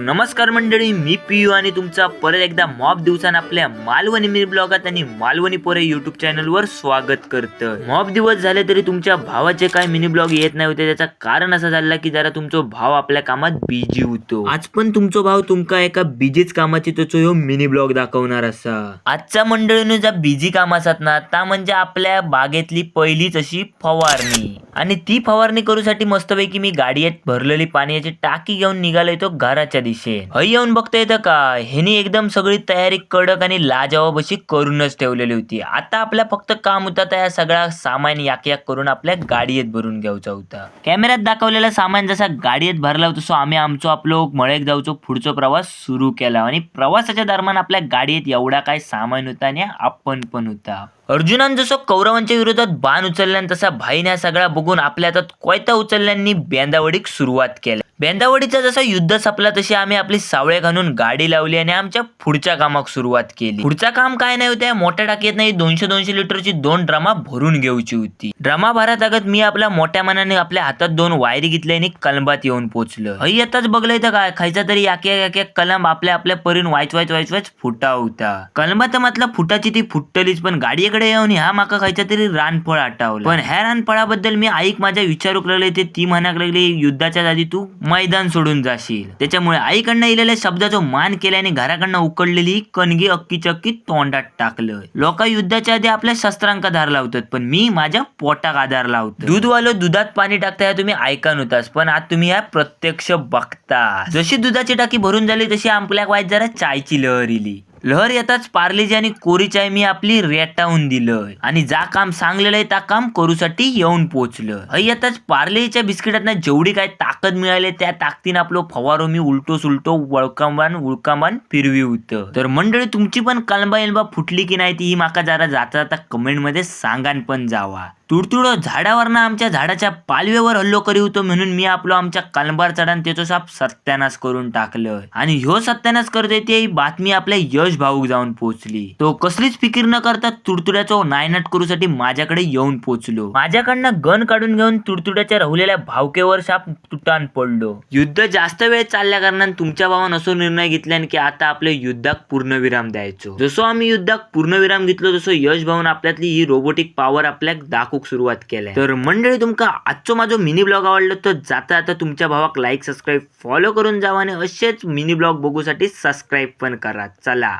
नमस्कार मंडळी, मी पियू आणि तुमचा परत एकदा मॉब दिवसान आपल्या मालवणी मिनी ब्लॉगात आणि मालवणी पोरे युट्यूब चॅनलवर स्वागत करतं। मॉब दिवस झाले तरी तुमच्या भावाचे काय मिनी ब्लॉग येत नाही होते। त्याचं कारण असं झालं की जरा तुमचा भाव आपल्या कामात बिझी होतो। आज पण तुमचा भाव तुमका एका बिझीच कामाची तो ह्यो मिनी ब्लॉग दाखवणार असा। आजच्या मंडळीनं ज्या बिझी काम असतात ना ता म्हणजे आपल्या बागेतली पहिलीच अशी फवारणी, आणि ती फवारणी करूसाठी मस्तपैकी मी गाडीत भरलेली पाण्याची टाकी घेऊन निघालोय तो घराच्या दिशेने। हई येऊन बघता येतं का, ह्यानी एकदम सगळी तयारी कडक आणि लाजवाब अशी करूनच ठेवलेली होती। आता आपल्या फक्त काम होतं त्या सगळा सामान याक करून आपल्या गाडीत भरून घ्यायचा होता। कॅमेऱ्यात दाखवलेला सामान जसा गाडीत भरला होता तसं आम्ही आमचो आपलो मळ्यात जाऊचो पुढचा प्रवास सुरू केला। आणि प्रवासाच्या दरम्यान आपल्या गाडीत एवढा काय सामान होता आणि आपण पण होता। अर्जुनान जसं कौरवांच्या विरोधात बाण उचलल्यान तसा भाईने सगळा बघून आपल्या हातात कोयता उचलल्यांनी बेंदावडीक सुरुवात केली। बेंदावडीचा जसा युद्ध संपला तशी आम्ही आपली सावळे घालून गाडी लावली आणि आमच्या पुढच्या कामाक सुरुवात केली। पुढचं काम काय नाही होतं, मोठ्या टाकीत नाही 200 लिटरची 2 ड्रमा भरून घ्यायची होती। ड्रमा भरात आगत मी आपल्या मोठ्या मनाने आपल्या हातात 2 वायरी घेतल्या आणि कलंबात येऊन पोहोचलं। हई आताच बघलंय तर काय खायचा तरी याक कलंब आपल्या परीन वाच फुटा होता। कलंबात मतलब फुटाची ती फुटलीच, पण गाडीकडे येऊन ह्या माका खायचा तरी रानफळ आटावलं। पण ह्या रानफळाबद्दल मी ऐक माझ्या विचारूक लागले ते ती म्हणाक लागली युद्धाच्या आधी तू मैदान सोडून जाशील। त्याच्यामुळे आईकडनं इलेल्या शब्दाचा मान केल्याने घराकडनं उकडलेली कणगी अक्की चक्की तोंडात टाकलं। लोक युद्धाच्या आधी आपल्या शस्त्रांका धार लावतात, पण मी माझ्या पोटाक आधार लावतो। दूधवालं दुधात पाणी टाकता तुम्ही ऐका नव्हताच, पण आज तुम्ही ह्या प्रत्यक्ष बघता। जशी दुधाची टाकी भरून झाली तशी आपल्या वाईट जरा चायची लहर इली। लहर येताच पार्लेजी आणि कोरी चाय मी आपली रेटावून दिलं आणि जा काम सांगलेलं आहे त्या काम करूसाठी येऊन पोहोचलं। हई येताच पार्लेच्या बिस्किटात जेवढी काय ताकद मिळाली त्या ताकदीने आपलं फवारो मी उलटो सुलटो उळकांबान फिरवी होतं। तर मंडळी तुमची पण कलंबा फुटली की नाही ती माका जरा जाता जाता कमेंट मध्ये सांगान पण जावा। तुडतुडो झाडावरनं आमच्या झाडाच्या पालवेवर हल्लो करी होतो म्हणून मी आपलो आमच्या कलंबार चढान त्याचा साप सत्यानाश करून टाकलं। आणि ह्यो सत्यानाश करते ती बातमी आपल्या यश भाऊक जाऊन पोहोचली। तो कसलीच फिकीर न करता तुडतुड्याचा नायनाट करूसाठी माझ्याकडे येऊन पोहोचलो। माझ्याकडनं गन काढून घेऊन तुडतुड्याच्या राहुलेल्या भावकेवर साप तुटान पडलो। युद्ध जास्त वेळ चालल्या कारणान तुमच्या भावान असो निर्णय घेतल्यान की आता आपल्या युद्धाक पूर्णविराम द्यायचो। जसो आम्ही युद्धाक पूर्णविराम घेतलो तसो यश भाऊन आपल्यातली ही रोबोटिक पॉवर आपल्याक दाखवूक सुरुवात केल्या। तर मंडळी तुमका आजचो माझो मिनी ब्लॉग आवडलो तर जाता आता तुमच्या भावाक लाईक सबस्क्राईब फॉलो करून जावा आणि असेच मिनी ब्लॉग बघूसाठी सबस्क्राईब पण करा। चला।